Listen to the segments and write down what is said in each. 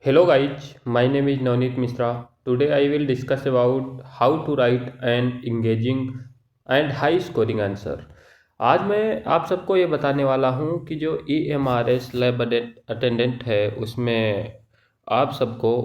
Hello guys, my name is Navneet Mishra. Today I will discuss about how to write an engaging and high scoring answer. आज मैं आप सबको ये बताने वाला हूँ कि जो EMRS लैब अटेंडेंट है उसमें आप सबको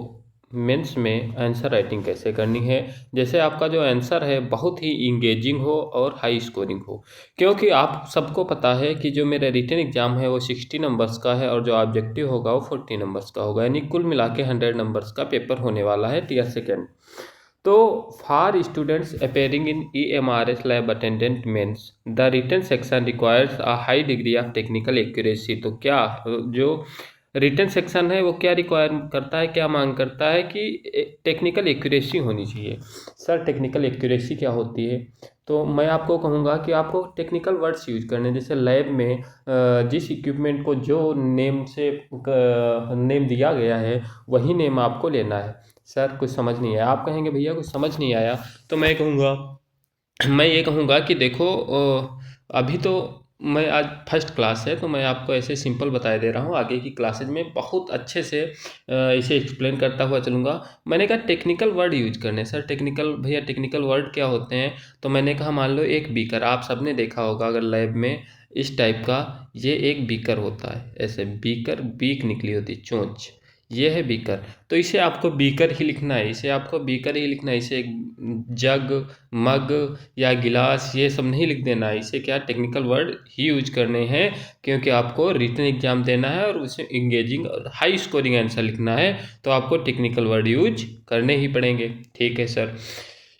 मेंस में आंसर राइटिंग कैसे करनी है। जैसे आपका जो आंसर है बहुत ही इंगेजिंग हो और हाई स्कोरिंग हो, क्योंकि आप सबको पता है कि जो मेरा रिटन एग्ज़ाम है वो 60 नंबर्स का है और जो ऑब्जेक्टिव होगा वो 40 नंबर्स का होगा, यानी कुल मिला के 100 नंबर्स का पेपर होने वाला है टीयर सेकेंड। तो for students appearing in EMRS lab attendant mains the written section requires a high degree of technical accuracy. तो क्या जो रिटन सेक्शन है वो क्या रिक्वायर करता है, क्या मांग करता है कि टेक्निकल एक्यूरेसी होनी चाहिए। सर टेक्निकल एक्यूरेसी क्या होती है? तो मैं आपको कहूँगा कि आपको टेक्निकल वर्ड्स यूज करने, जैसे लैब में जिस इक्विपमेंट को जो नेम से नेम दिया गया है वही नेम आपको लेना है। सर कुछ समझ नहीं आया, आप कहेंगे भैया कुछ समझ नहीं आया, तो मैं ये कहूँगा कि देखो अभी तो मैं आज फर्स्ट क्लास है तो मैं आपको ऐसे सिंपल बता दे रहा हूँ, आगे की क्लासेज में बहुत अच्छे से इसे एक्सप्लेन करता हुआ चलूँगा। मैंने कहा टेक्निकल वर्ड यूज करने। सर टेक्निकल, भैया टेक्निकल वर्ड क्या होते हैं? तो मैंने कहा मान लो एक बीकर, आप सबने देखा होगा अगर लैब में इस टाइप का, ये एक बीकर होता है, ऐसे बीकर, बीक निकली होती चोंच, ये है बीकर। तो इसे आपको बीकर ही लिखना है, इसे आपको बीकर ही लिखना है, इसे जग, मग या गिलास ये सब नहीं लिख देना है। इसे क्या टेक्निकल वर्ड ही यूज करने हैं, क्योंकि आपको रिटन एग्जाम देना है और उसे इंगेजिंग और हाई स्कोरिंग आंसर लिखना है, तो आपको टेक्निकल वर्ड यूज करने ही पड़ेंगे। ठीक है sir.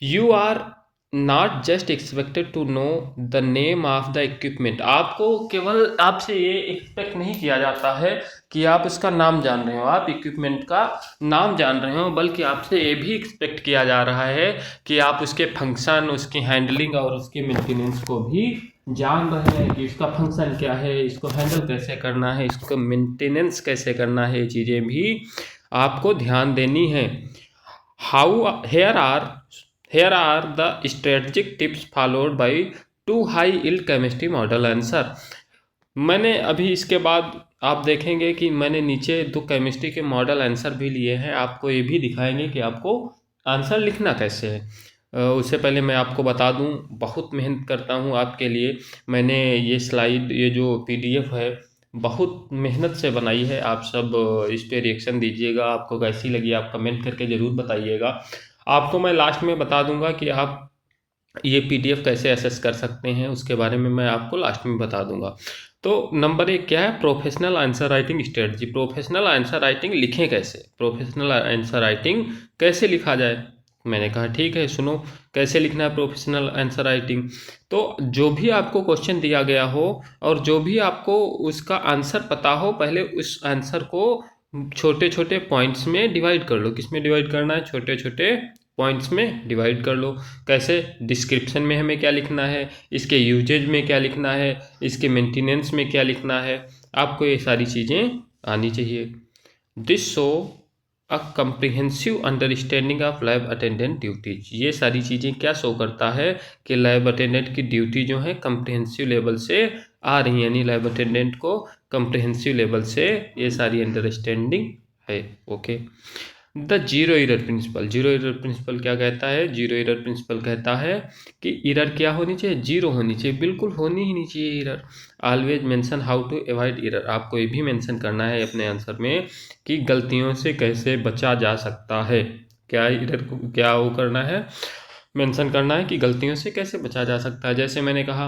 You are not just expected to know the name of the equipment. आपको केवल आपसे ये एक्सपेक्ट नहीं किया जाता है कि आप उसका नाम जान रहे हो, आप इक्विपमेंट का नाम जान रहे हो, बल्कि आपसे ये भी एक्सपेक्ट किया जा रहा है कि आप उसके फंक्शन, उसकी हैंडलिंग और उसके मेंटेनेंस को भी जान रहे हैं कि इसका फंक्शन क्या है, इसको हैंडल कैसे करना है, इसको मेंटेनेंस कैसे करना है, ये चीज़ें भी आपको ध्यान देनी है। How here are the strategic tips followed by to high yield chemistry model answer. मैंने अभी इसके बाद आप देखेंगे कि मैंने नीचे दो केमिस्ट्री के मॉडल आंसर भी लिए हैं, आपको ये भी दिखाएंगे कि आपको आंसर लिखना कैसे है। उससे पहले मैं आपको बता दूं, बहुत मेहनत करता हूं आपके लिए। मैंने ये स्लाइड, ये जो PDF है बहुत मेहनत से बनाई है। आप सब इस पर रिएक्शन दीजिएगा, आपको कैसी लगी आप कमेंट करके ज़रूर बताइएगा। आपको मैं लास्ट में बता दूंगा कि आप ये PDF कैसे एसेस कर सकते हैं, उसके बारे में मैं आपको लास्ट में बता दूंगा। तो नंबर 1 क्या है? Professional answer writing strategy. Professional answer writing लिखें कैसे, प्रोफेशनल आंसर राइटिंग कैसे लिखा जाए। मैंने कहा ठीक है, सुनो कैसे लिखना है प्रोफेशनल आंसर राइटिंग। तो जो भी आपको क्वेश्चन दिया गया हो और जो भी आपको उसका आंसर पता हो, पहले उस आंसर को छोटे छोटे पॉइंट्स में डिवाइड कर लो। किस में डिवाइड करना है? छोटे छोटे पॉइंट्स में डिवाइड कर लो। कैसे? डिस्क्रिप्शन में हमें क्या लिखना है, इसके यूजेज में क्या लिखना है, इसके मेंटेनेंस में क्या लिखना है, आपको ये सारी चीज़ें आनी चाहिए। This show a comprehensive understanding of lab attendant duties. ये सारी चीज़ें क्या शो करता है कि लैब अटेंडेंट की ड्यूटी जो है कम्प्रिहेंसिव लेवल से आ रही है, यानी लैब अटेंडेंट को कम्प्रिहेंसिव लेवल से ये सारी अंडरस्टैंडिंग है। Okay. The zero error principle. Zero error principle क्या कहता है? जीरो एरर प्रिंसिपल कहता है कि एरर क्या होनी चाहिए? जीरो होनी चाहिए, बिल्कुल होनी ही नहीं चाहिए error. Always mention how to avoid error. आपको ये भी मेंशन करना है अपने आंसर में कि गलतियों से कैसे बचा जा सकता है। क्या एरर को क्या वो करना है? मेंशन करना है कि गलतियों से कैसे बचा जा सकता है। जैसे मैंने कहा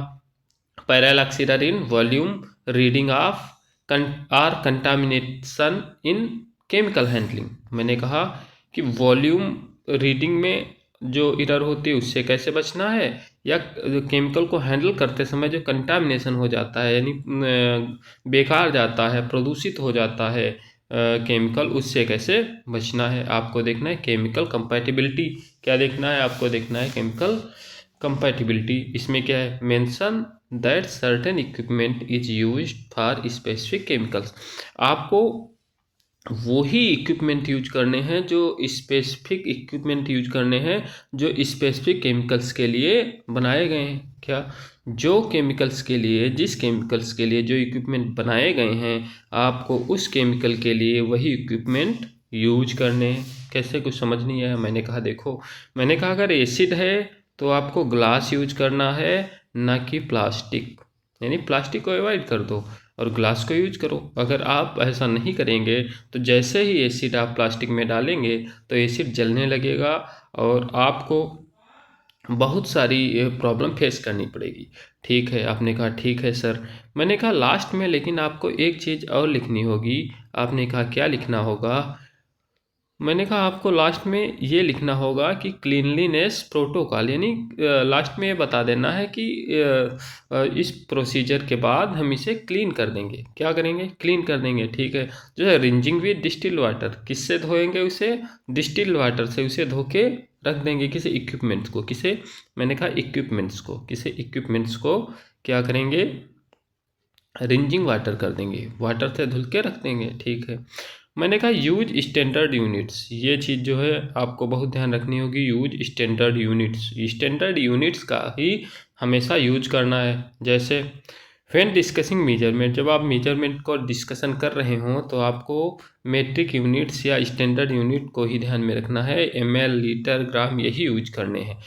parallax error in volume reading of or contamination in chemical handling. मैंने कहा कि वॉल्यूम रीडिंग में जो एरर होती है उससे कैसे बचना है, या केमिकल को हैंडल करते समय जो कंटामिनेशन हो जाता है, यानी बेकार जाता है, प्रदूषित हो जाता है केमिकल, उससे कैसे बचना है। आपको देखना है केमिकल कंपैटिबिलिटी। क्या देखना है? आपको देखना है केमिकल कंपैटिबिलिटी। इसमें क्या है? Mention that certain equipment is used for specific chemicals. आपको वो ही इक्विपमेंट यूज करने हैं जो स्पेसिफिक इक्विपमेंट यूज करने हैं जो स्पेसिफिक केमिकल्स के लिए बनाए गए हैं। क्या? जो केमिकल्स के लिए, जिस केमिकल्स के लिए जो इक्विपमेंट बनाए गए हैं, आपको उस केमिकल के लिए वही इक्विपमेंट यूज करने, कैसे कुछ समझ नहीं आया। मैंने कहा देखो, मैंने कहा अगर एसिड है तो आपको ग्लास यूज करना है, ना कि प्लास्टिक। यानी प्लास्टिक को अवॉइड कर दो और ग्लास को यूज करो। अगर आप ऐसा नहीं करेंगे तो जैसे ही एसिड आप प्लास्टिक में डालेंगे तो एसिड जलने लगेगा और आपको बहुत सारी प्रॉब्लम फेस करनी पड़ेगी। ठीक है, आपने कहा ठीक है सर। मैंने कहा लास्ट में लेकिन आपको एक चीज़ और लिखनी होगी। आपने कहा क्या लिखना होगा? मैंने कहा आपको लास्ट में ये लिखना होगा कि क्लीनलीनेस प्रोटोकॉल, यानी लास्ट में ये बता देना है कि इस प्रोसीजर के बाद हम इसे क्लीन कर देंगे। क्या करेंगे? क्लीन कर देंगे। ठीक है, जो है रिंजिंग विद डिस्टिल वाटर, किससे धोएंगे उसे? डिस्टिल वाटर से उसे धो के रख देंगे किसी इक्विपमेंट्स को। किसे? मैंने कहा इक्विपमेंट्स को। किसे इक्विपमेंट्स को क्या करेंगे? रिंजिंग वाटर कर देंगे, वाटर से धुल के रख देंगे। ठीक है, मैंने कहा यूज स्टैंडर्ड यूनिट्स। ये चीज़ जो है आपको बहुत ध्यान रखनी होगी। Use standard units, standard units का ही हमेशा यूज करना है। जैसे व्हेन डिस्कसिंग मेजरमेंट, जब आप मेजरमेंट को डिस्कशन कर रहे हों तो आपको मेट्रिक यूनिट्स या स्टैंडर्ड यूनिट को ही ध्यान में रखना है। ml, लीटर, ग्राम यही यूज करने हैं।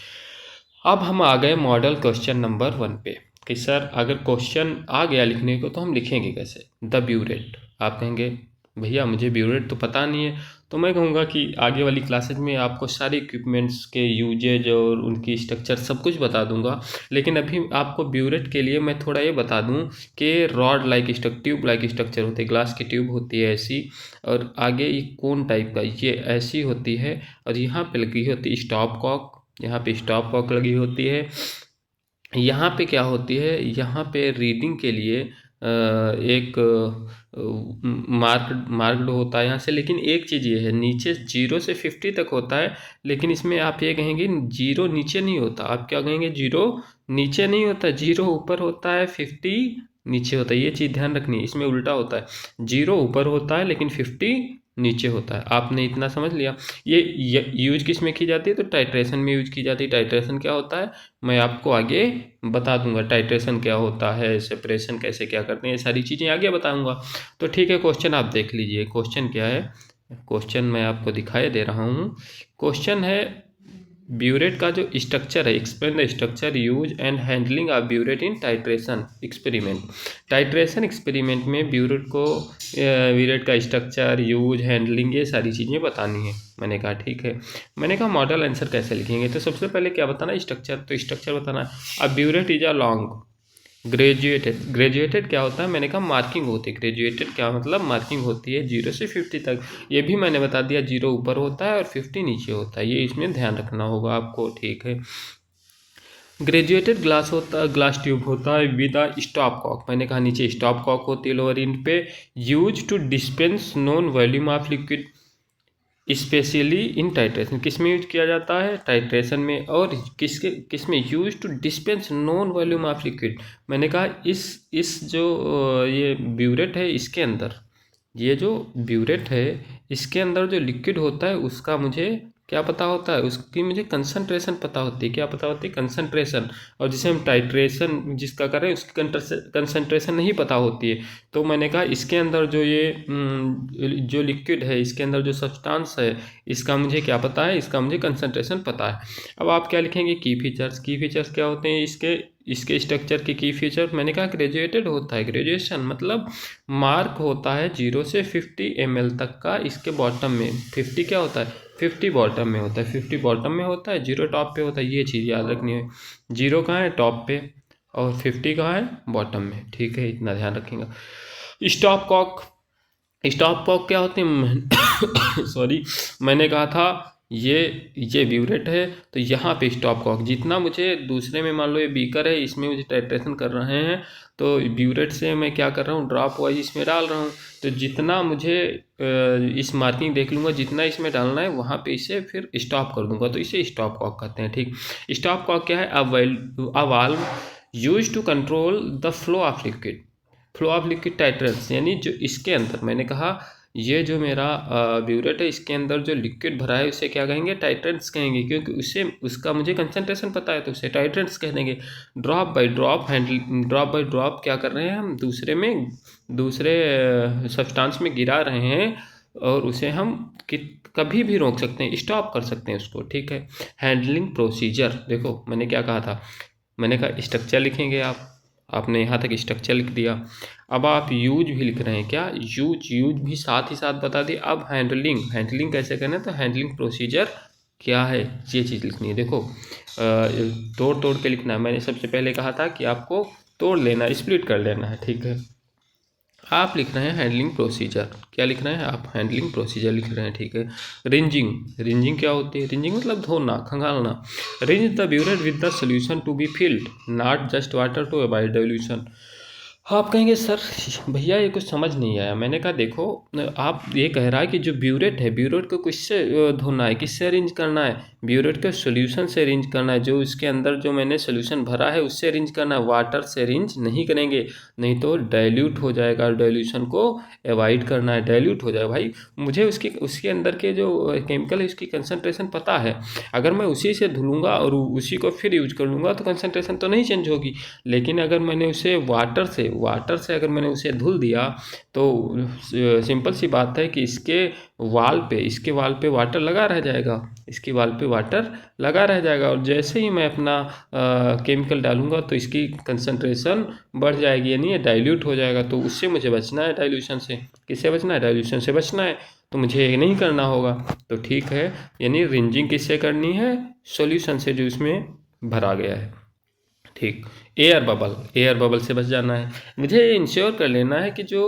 अब हम आ गए मॉडल क्वेश्चन नंबर 1 पे कि सर अगर क्वेश्चन आ गया लिखने को तो हम लिखेंगे कैसे? The burette. आप कहेंगे भैया मुझे ब्यूरेट तो पता नहीं है। तो मैं कहूँगा कि आगे वाली क्लासेज में आपको सारे इक्विपमेंट्स के यूजेज और उनकी स्ट्रक्चर सब कुछ बता दूंगा। लेकिन अभी आपको ब्यूरेट के लिए मैं थोड़ा ये बता दूं कि rod like tube like structure होती है, ग्लास की ट्यूब होती है ऐसी, और आगे ये कोन टाइप का ये ऐसी होती है, और यहाँ पे लगी होती है स्टॉप कॉक। यहाँ पे स्टॉप कॉक लगी होती है। यहाँ पे क्या होती है? यहाँ पे रीडिंग के लिए एक मार्क्ड होता है यहाँ से। लेकिन एक चीज़ ये है, नीचे 0 से 50 तक होता है, लेकिन इसमें आप ये कहेंगे 0 नीचे नहीं होता। आप क्या कहेंगे? 0 नीचे नहीं होता, 0 ऊपर होता है, 50 नीचे होता है। ये चीज़ ध्यान रखनी है, इसमें उल्टा होता है। 0 ऊपर होता है लेकिन 50 नीचे होता है। आपने इतना समझ लिया। ये यूज किस में की जाती है? तो टाइट्रेशन में यूज की जाती है। टाइट्रेशन क्या होता है मैं आपको आगे बता दूंगा। टाइट्रेशन क्या होता है, सेपरेशन कैसे क्या करते हैं, ये सारी चीज़ें आगे बताऊंगा। तो ठीक है, क्वेश्चन आप देख लीजिए। क्वेश्चन क्या है? क्वेश्चन मैं आपको दिखाई दे रहा हूँ। क्वेश्चन है ब्यूरेट का जो स्ट्रक्चर है, explain the structure use and handling of burette in titration experiment. Titration experiment में ब्यूरेट का स्ट्रक्चर, यूज, हैंडलिंग, ये सारी चीज़ें बतानी है। मैंने कहा ठीक है। मैंने कहा मॉडल आंसर कैसे लिखेंगे? तो सबसे पहले क्या बताना है? स्ट्रक्चर। तो स्ट्रक्चर बताना है। अब burette is a long graduated. Graduated क्या होता है? मैंने कहा मार्किंग होती है। ग्रेजुएटेड क्या मतलब? मार्किंग होती है 0 से 50 तक। ये भी मैंने बता दिया, 0 ऊपर होता है और 50 नीचे होता है। ये इसमें ध्यान रखना होगा आपको। ठीक है, ग्रेजुएटेड ग्लास होता है, ग्लास ट्यूब होता है विद अ स्टॉप कॉक। मैंने कहा नीचे स्टॉप कॉक होती है लोअर इंड पे। Use to dispense known volume of liquid specially in titration. किस में यूज किया जाता है? टाइट्रेशन में। और किस में? Use to dispense known volume of liquid. मैंने कहा इस जो ये ब्यूरेट है इसके अंदर, ये जो ब्यूरेट है इसके अंदर जो लिक्विड होता है उसका मुझे क्या पता होता है? उसकी मुझे कंसंट्रेशन पता होती है। क्या पता होती है? कंसंट्रेशन। और जिसे हम टाइट्रेशन जिसका करें उसकी कंसंट्रेशन नहीं पता होती है। तो मैंने कहा इसके अंदर जो ये जो लिक्विड है इसके अंदर जो सब्सटेंस है इसका मुझे क्या पता है? इसका मुझे कंसंट्रेशन पता है। अब आप क्या लिखेंगे? की फीचर्स। की फीचर्स क्या होते हैं इसके स्ट्रक्चर के की फीचर? मैंने कहा ग्रेजुएटेड होता है। ग्रेजुएशन मतलब मार्क होता है 0 से 50 ml तक का। इसके बॉटम में 50 क्या होता है? 50 बॉटम में होता है। 50 बॉटम में होता है, 0 टॉप पे होता है। ये चीज़ याद रखनी है। 0 कहाँ है? टॉप पे, और 50 कहाँ है? बॉटम में। ठीक है, इतना ध्यान रखेंगे। Stop Kock. स्टॉप कॉक क्या होते हैं? सॉरी, मैंने कहा था ये ब्यूरेट है तो यहाँ पे स्टॉप कॉक। जितना मुझे दूसरे में, मान लो ये बीकर है, इसमें मुझे टाइट्रेशन कर रहे हैं तो ब्यूरेट से मैं क्या कर रहा हूँ? ड्रॉप वाइज इसमें डाल रहा हूँ। तो जितना मुझे इस मार्किंग देख लूँगा जितना इसमें डालना है वहाँ पे इसे फिर स्टॉप कर दूंगा, तो इसे स्टॉप कॉक कहते हैं। ठीक, स्टॉप कॉक क्या है? A valve use to control the flow of liquid. Flow of liquid titrants, यानी जो इसके अंदर, मैंने कहा ये जो मेरा ब्यूरेट है इसके अंदर जो लिक्विड भरा है उसे क्या कहेंगे? टाइट्रेंट्स कहेंगे, क्योंकि उसका मुझे कंसंट्रेशन पता है तो उसे टाइट्रेंट्स कह देंगे। Drop by drop handle. Drop by drop क्या कर रहे हैं हम? दूसरे सब्सटेंस में गिरा रहे हैं और उसे हम कभी भी रोक सकते हैं, स्टॉप कर सकते हैं उसको, ठीक है। हैंडलिंग प्रोसीजर, देखो मैंने क्या कहा था, मैंने कहा स्ट्रक्चर लिखेंगे आप, आपने यहाँ तक स्ट्रक्चर लिख दिया। अब आप यूज भी लिख रहे हैं, क्या यूज, यूज भी साथ ही साथ बता दिए। अब हैंडलिंग, हैंडलिंग कैसे करना है, तो हैंडलिंग प्रोसीजर क्या है ये चीज़ लिखनी है। देखो तोड़ तोड़ के लिखना है। मैंने सबसे पहले कहा था कि आपको तोड़ लेना, स्प्लिट कर लेना है, ठीक है। आप लिख रहे हैं हैंडलिंग प्रोसीजर, क्या लिख रहे हैं आप, हैंडलिंग प्रोसीजर लिख रहे हैं, ठीक है। रिंजिंग, रिंजिंग क्या होती है, रिंजिंग मतलब धोना, खंगालना। Rinse the burette with the solution to be filled, not just water to avoid dilution. आप कहेंगे सर भैया ये कुछ समझ नहीं आया। मैंने कहा देखो, आप ये कह रहा है कि जो ब्यूरेट है, ब्यूरेट को किससे धोना है, किससे अरेंज करना है, ब्यूरेट के सोल्यूशन से अरेंज करना है। जो इसके अंदर जो मैंने सोल्यूशन भरा है उससे अरेंज करना है, वाटर से अरेंज नहीं करेंगे, नहीं तो डाइल्यूट हो जाएगा। डाइल्यूशन को अवॉइड करना है, डाइल्यूट हो जाएगा। भाई मुझे उसके अंदर के जो केमिकल है उसकी कंसनट्रेशन पता है, अगर मैं उसी से धुलूँगा और उसी को फिर यूज कर लूँगा तो कंसनट्रेशन तो नहीं चेंज होगी। लेकिन अगर मैंने उसे वाटर से अगर मैंने उसे धुल दिया तो सिंपल सी बात है कि इसके वाल पे वाटर लगा रह जाएगा, इसके वाल पे वाटर लगा रह जाएगा। और जैसे ही मैं अपना केमिकल डालूंगा तो इसकी कंसंट्रेशन बढ़ जाएगी, यानी ये डाइल्यूट हो जाएगा। तो उससे मुझे बचना है, डाइल्यूशन से। किससे बचना है, डाइल्यूशन से बचना है, तो मुझे ये नहीं करना होगा। तो ठीक है, यानी रिंजिंग किससे करनी है, सॉल्यूशन से जो इसमें भरा गया है, ठीक। एयर बबल से बच जाना है। मुझे इंश्योर कर लेना है कि जो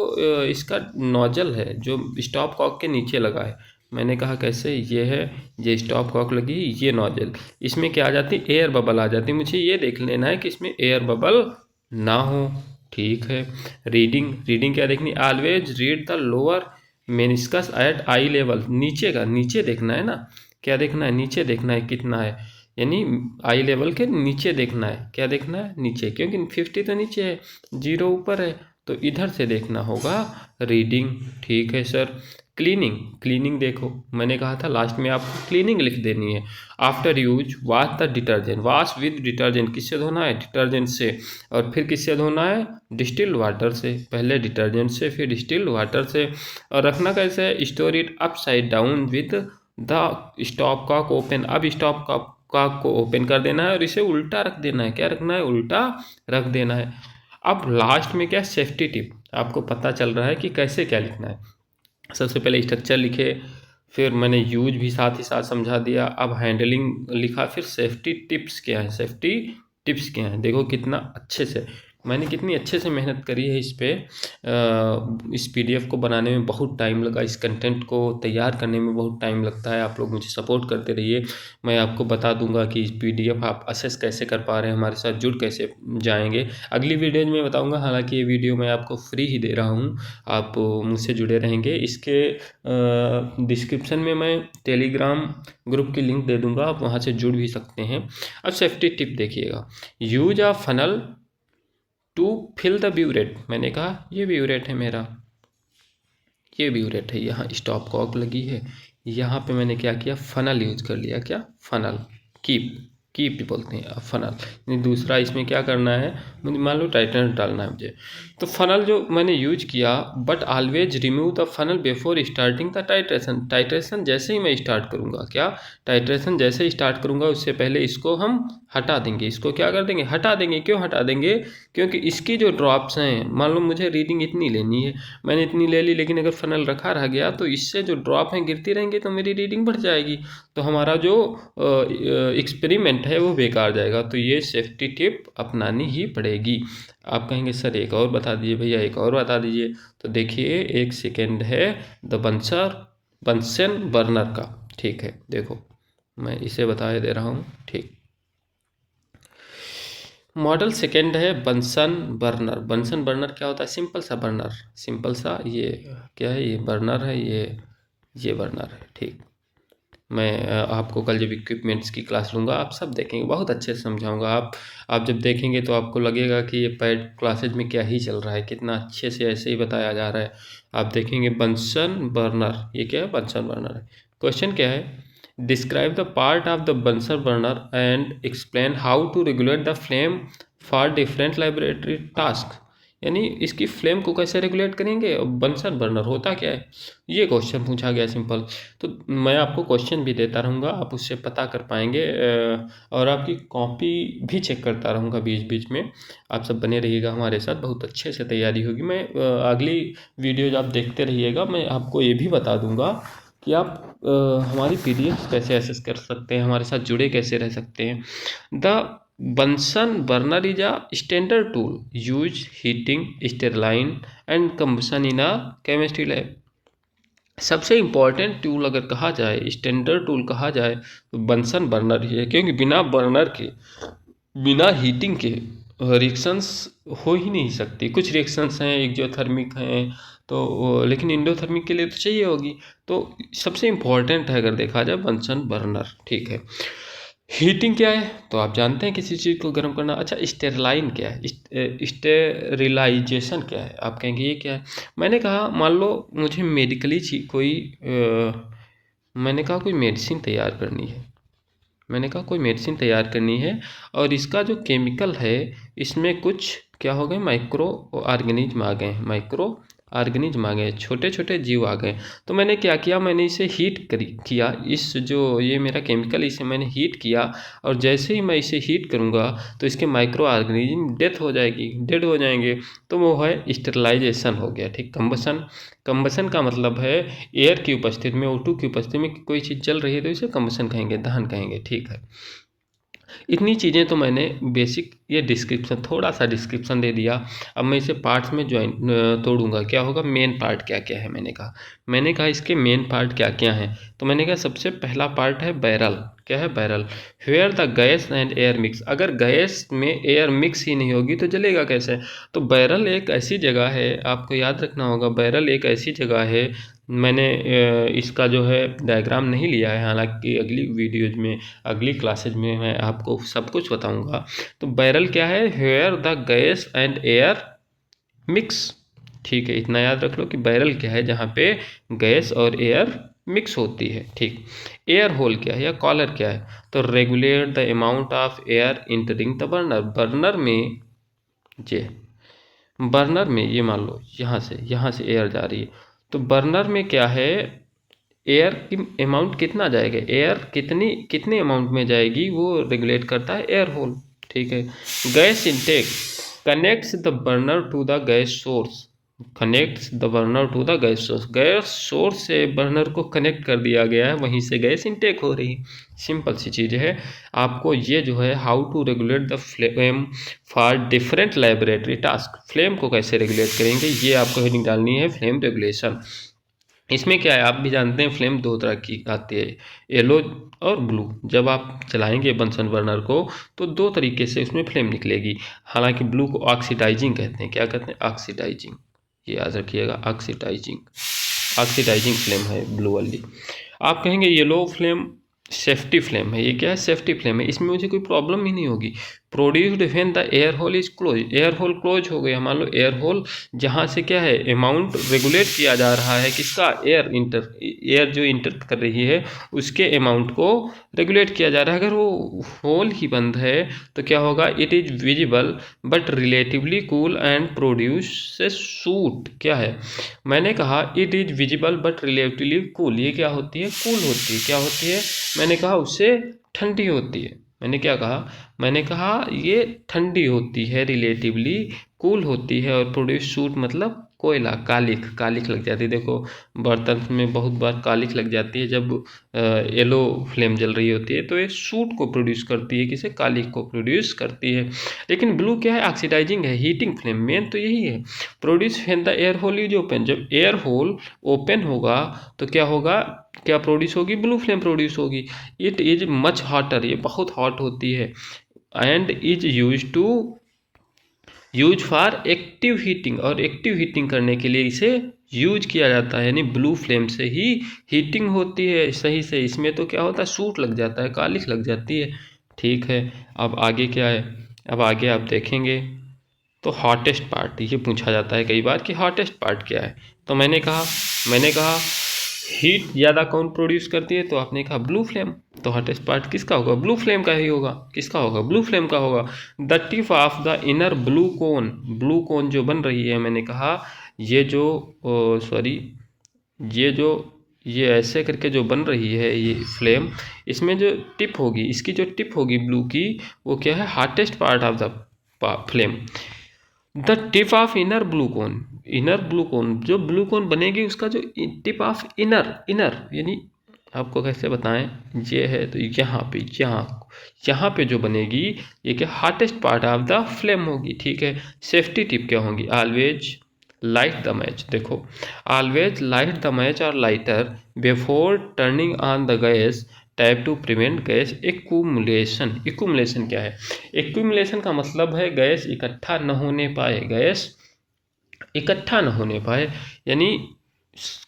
इसका नोजल है जो स्टॉप कॉक के नीचे लगा है, मैंने कहा कैसे, ये है, ये स्टॉप कॉक लगी, ये नोजल, इसमें क्या आ जाती, एयर बबल आ जाती। मुझे ये देख लेना है कि इसमें एयर बबल ना हो, ठीक है। रीडिंग, रीडिंग क्या देखनी, always read the lower meniscus at eye level, नीचे का, नीचे देखना है ना, क्या देखना है, नीचे देखना है कितना है, यानी आई लेवल के नीचे देखना है, क्या देखना है, नीचे, क्योंकि 50 तो नीचे है, 0 ऊपर है, तो इधर से देखना होगा रीडिंग, ठीक है सर। क्लीनिंग, क्लीनिंग देखो मैंने कहा था लास्ट में आपको क्लीनिंग लिख देनी है। After use wash the detergent, wash with detergent, किससे धोना है, डिटर्जेंट से, और फिर किससे धोना है, डिस्टिल्ड वाटर से, पहले डिटर्जेंट से फिर डिस्टिल्ड वाटर से। और रखना कैसे है, store it upside down with the stop cock open, अब स्टॉप कॉक को ओपन कर देना है और इसे उल्टा रख देना है, क्या रखना है, उल्टा रख देना है। अब लास्ट में क्या, सेफ्टी टिप, आपको पता चल रहा है कि कैसे क्या लिखना है। सबसे पहले स्ट्रक्चर लिखे, फिर मैंने यूज भी साथ ही साथ समझा दिया, अब हैंडलिंग लिखा, फिर सेफ्टी टिप्स क्या है, सेफ्टी टिप्स क्या है। देखो कितना अच्छे से मैंने, कितनी अच्छे से मेहनत करी है इस पे। इस पीडीएफ को बनाने में बहुत टाइम लगा, इस कंटेंट को तैयार करने में बहुत टाइम लगता है। आप लोग मुझे सपोर्ट करते रहिए, मैं आपको बता दूंगा कि इस पीडीएफ आप असेस कैसे कर पा रहे हैं, हमारे साथ जुड़ कैसे जाएंगे। अगली वीडियो में बताऊंगा, हालांकि ये वीडियो मैं आपको फ्री ही दे रहा हूँ, आप मुझसे जुड़े रहेंगे। इसके डिस्क्रिप्शन में मैं टेलीग्राम ग्रुप की लिंक दे दूंगा, आप वहाँ से जुड़ भी सकते हैं। अब सेफ्टी टिप देखिएगा, use a funnel to fill the burette, मैंने कहा ये ब्यूरेट है मेरा, ये ब्यूरेट है, यहाँ स्टॉप कॉक लगी है, यहाँ पे मैंने क्या किया, फनल यूज कर लिया, क्या, फनल, कीप, कीप बोलते हैं फनल। दूसरा इसमें क्या करना है, मुझे मान लो टाइटनेस डालना है मुझे, तो फनल जो मैंने यूज किया, but always remove the funnel before starting the titration, titration जैसे ही मैं स्टार्ट करूँगा, क्या, टाइट्रेशन जैसे ही स्टार्ट करूँगा उससे पहले इसको हम हटा देंगे, इसको क्या कर देंगे, हटा देंगे। क्यों हटा देंगे, क्योंकि इसकी जो ड्रॉप्स हैं, मान लो मुझे रीडिंग इतनी लेनी है, मैंने इतनी ले ली, लेकिन अगर फनल रखा रह गया तो इससे जो ड्रॉप हैं गिरती रहेंगी तो मेरी रीडिंग बढ़ जाएगी, तो हमारा जो एक्सपेरिमेंट है वो बेकार जाएगा। तो ये सेफ्टी टिप अपनानी ही पड़ेगी। आप कहेंगे सर एक और बता दीजिए भैया, एक और बता दीजिए, तो देखिए एक सेकेंड है, द बंसन बर्नर का, ठीक है। देखो मैं इसे बता दे रहा हूँ, ठीक। मॉडल सेकेंड है बंसन बर्नर। बंसन बर्नर क्या होता है, सिंपल सा बर्नर, सिंपल सा, ये क्या है, ये बर्नर है, ये बर्नर है, ठीक। मैं आपको कल जब इक्विपमेंट्स की क्लास लूँगा आप सब देखेंगे, बहुत अच्छे से समझाऊंगा। आप जब देखेंगे तो आपको लगेगा कि ये पैड क्लासेज में क्या ही चल रहा है, कितना अच्छे से ऐसे ही बताया जा रहा है। आप देखेंगे बंसन बर्नर, ये क्या है, बंसन बर्नर है। क्वेश्चन क्या है, describe the part of the Bunsen burner and explain how to regulate the flame for different laboratory task. यानी इसकी फ्लेम को कैसे रेगुलेट करेंगे, बंसन बर्नर होता क्या है, ये क्वेश्चन पूछा गया सिंपल। तो मैं आपको क्वेश्चन भी देता रहूँगा, आप उससे पता कर पाएंगे, और आपकी कॉपी भी चेक करता रहूँगा बीच बीच में। आप सब बने रहिएगा हमारे साथ, बहुत अच्छे से तैयारी होगी। मैं अगली वीडियोज आप देखते रहिएगा, मैं आपको ये भी बता दूँगा कि आप हमारी पीडीएफ कैसे एक्सेस कर सकते हैं, हमारे साथ जुड़े कैसे रह सकते हैं। The Bunsen burner is a standard tool use heating sterilising and combustion in a chemistry lab. सबसे इम्पॉर्टेंट टूल अगर कहा जाए, स्टैंडर्ड टूल कहा जाए, तो बंसन बर्नर ही है, क्योंकि बिना बर्नर के, बिना हीटिंग के रिएक्शंस हो ही नहीं सकती। कुछ रिएक्शंस हैं एक्जोथर्मिक हैं, तो लेकिन इंडोथर्मिक के लिए तो चाहिए होगी। तो सबसे इम्पॉर्टेंट है अगर देखा जाए बंसन बर्नर, ठीक है। हीटिंग क्या है तो आप जानते हैं, किसी चीज़ को गर्म करना। अच्छा, स्टेरलाइन क्या है, स्टेरिलाइजेशन क्या है, आप कहेंगे ये क्या है। मैंने कहा मान लो मुझे मेडिकली कोई मैंने कहा कोई मेडिसिन तैयार करनी है, मैंने कहा कोई मेडिसिन तैयार करनी है, और इसका जो केमिकल है इसमें कुछ क्या हो गए, माइक्रो ऑर्गेनिज्म आ गए, माइक्रो ऑर्गेनिज्म आ गए, छोटे छोटे जीव आ गए। तो मैंने क्या किया, मैंने इसे किया, इस जो ये मेरा केमिकल, इसे मैंने हीट किया, और जैसे ही मैं इसे हीट करूँगा तो इसके माइक्रो ऑर्गेनिज्म डेथ हो जाएगी, डेड हो जाएंगे। तो वो है स्टेरलाइजेशन हो गया, ठीक। कंबसन, कंबसन का मतलब है एयर की उपस्थिति में, O2 की उपस्थिति में कोई चीज़ जल रही है तो इसे कंबसन कहेंगे, दहन कहेंगे, ठीक है। इतनी चीज़ें तो मैंने बेसिक ये डिस्क्रिप्शन, थोड़ा सा डिस्क्रिप्शन दे दिया। अब मैं इसे पार्ट्स में तोड़ूंगा, क्या होगा, मेन पार्ट क्या क्या है। मैंने कहा इसके मेन पार्ट क्या क्या हैं। तो मैंने कहा सबसे पहला पार्ट है बैरल। क्या है barrel, where the gas and air mix. अगर गैस में एयर मिक्स ही नहीं होगी तो जलेगा कैसे। तो बैरल एक ऐसी जगह है, आपको याद रखना होगा, बैरल एक ऐसी जगह है। मैंने इसका जो है डायग्राम नहीं लिया है, हालांकि अगली वीडियोज में, अगली क्लासेज में मैं आपको सब कुछ बताऊंगा। तो बैरल क्या है, where the gas and air mix, ठीक है। इतना याद रख लो कि बैरल क्या है, जहाँ पे गैस और एयर मिक्स होती है, ठीक। एयर होल क्या है या कॉलर क्या है, तो regulate the amount of air entering the burner. Burner में जे बर्नर में ये मान लो यहाँ से एयर जा रही है, तो बर्नर में क्या है, एयर की अमाउंट कितना जाएगा, एयर कितने अमाउंट में जाएगी वो रेगुलेट करता है एयर होल, ठीक है। Gas intake connects the burner to the gas source, connects the burner to the gas source. Gas source से बर्नर को कनेक्ट कर दिया गया है, वहीं से गैस इनटेक हो रही। सिंपल सी चीज़ है। आपको ये जो है how to regulate the flame for different laboratory task, flame को कैसे रेगुलेट करेंगे, ये आपको हेडिंग डालनी है, फ्लेम रेगुलेशन। इसमें क्या है, आप भी जानते हैं फ्लेम दो तरह की आती है, येलो और ब्लू। जब आप चलाएंगे बंसन बर्नर को तो दो तरीके से उसमें फ्लेम निकलेगी। हालांकि ब्लू को ऑक्सीडाइजिंग कहते हैं, क्या कहते हैं, ऑक्सीडाइजिंग, ये याद रखिएगा, ऑक्सीडाइजिंग, ऑक्सीडाइजिंग फ्लेम है ब्लू वाली। आप कहेंगे येलो फ्लेम सेफ्टी फ्लेम है, ये क्या है, सेफ्टी फ्लेम है, इसमें मुझे कोई प्रॉब्लम ही नहीं होगी। Produced when the air hole is close, air hole close हो गया, मान लो एयर होल जहाँ से क्या है अमाउंट रेगुलेट किया जा रहा है, किसका, एयर जो इंटर कर रही है उसके अमाउंट को रेगुलेट किया जा रहा है। अगर वो होल ही बंद है तो क्या होगा, it is visible but relatively cool and produce से सूट। क्या है, मैंने कहा it is visible but relatively cool, ये क्या होती है, कूल होती है, क्या होती है, मैंने कहा उससे ठंडी होती है। मैंने क्या कहा, मैंने कहा ये ठंडी होती है, रिलेटिवली कूल होती है, और प्रोड्यूस सूट मतलब कोयला, कालिख, कालिख लग जाती है। देखो बर्तन में बहुत बार कालिख लग जाती है जब येलो फ्लेम जल रही होती है, तो ये सूट को प्रोड्यूस करती है, किसे, कालिख को प्रोड्यूस करती है। लेकिन ब्लू क्या है, ऑक्सीडाइजिंग है, हीटिंग फ्लेम, मेन तो यही है। Produce when the air hole is open, जब एयर होल ओपन होगा तो क्या होगा, क्या प्रोड्यूस होगी, ब्लू फ्लेम प्रोड्यूस होगी। इट इज मच हॉटर, ये बहुत हॉट होती है, and is use for active heating, और एक्टिव हीटिंग करने के लिए इसे यूज किया जाता है, यानी ब्लू फ्लेम से ही हीटिंग होती है सही से। इसमें तो क्या होता है, सूट लग जाता है, कालिख लग जाती है, ठीक है। अब आगे क्या है, अब आगे आप देखेंगे तो हॉटेस्ट पार्ट ये पूछा जाता है कई बार कि हॉटेस्ट पार्ट क्या है। तो मैंने कहा हीट ज़्यादा कौन प्रोड्यूस करती है, तो आपने कहा ब्लू फ्लेम। तो हॉटेस्ट पार्ट किसका होगा? ब्लू फ्लेम का ही होगा। किसका होगा? ब्लू फ्लेम का होगा। The tip of the inner blue cone, blue cone जो बन रही है, मैंने कहा ये जो सॉरी ये जो ये ऐसे करके जो बन रही है ये फ्लेम, इसमें जो टिप होगी, इसकी जो टिप होगी ब्लू की, वो क्या है? Hottest part of the flame. The tip of inner blue cone, inner blue cone, जो ब्लू कोन बनेगी उसका जो टिप ऑफ इनर, इनर यानी आपको कैसे बताएं, ये है तो यहाँ पे, यहाँ पे जो बनेगी ये क्या? Hottest part of the flame होगी। ठीक है। सेफ्टी टिप क्या होंगी? Always light the match. देखो, ऑलवेज लाइट द मैच और lighter before turning on the gas tap to prevent gas accumulation. Accumulation क्या है? एक्यूमुलेशन का मतलब है गैस इकट्ठा न होने पाए, गैस इकट्ठा न होने पाए। यानी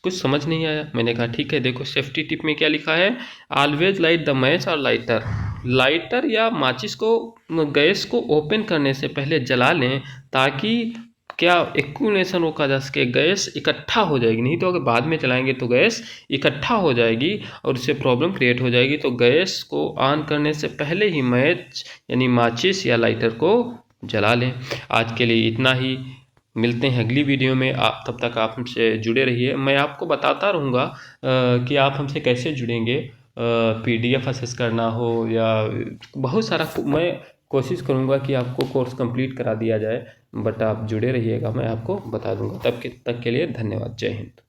कुछ समझ नहीं आया? मैंने कहा ठीक है, देखो सेफ्टी टिप में क्या लिखा है? ऑलवेज लाइट द मैच और लाइटर, लाइटर या माचिस को गैस को ओपन करने से पहले जला लें, ताकि क्या एक्यूमुलेशन रोका जा सके, गैस इकट्ठा हो जाएगी। नहीं तो अगर बाद में चलाएंगे तो गैस इकट्ठा हो जाएगी और उससे प्रॉब्लम क्रिएट हो जाएगी। तो गैस को ऑन करने से पहले ही मैच यानी माचिस या लाइटर को जला लें। आज के लिए इतना ही, मिलते हैं अगली वीडियो में। आप तब तक आप हमसे जुड़े रहिए। मैं आपको बताता रहूँगा कि आप हमसे कैसे जुड़ेंगे। PDF एक्सेस करना हो या बहुत सारा, मैं कोशिश करूँगा कि आपको कोर्स कंप्लीट करा दिया जाए, बट आप जुड़े रहिएगा, मैं आपको बता दूँगा। तब तक के लिए धन्यवाद। जय हिंद।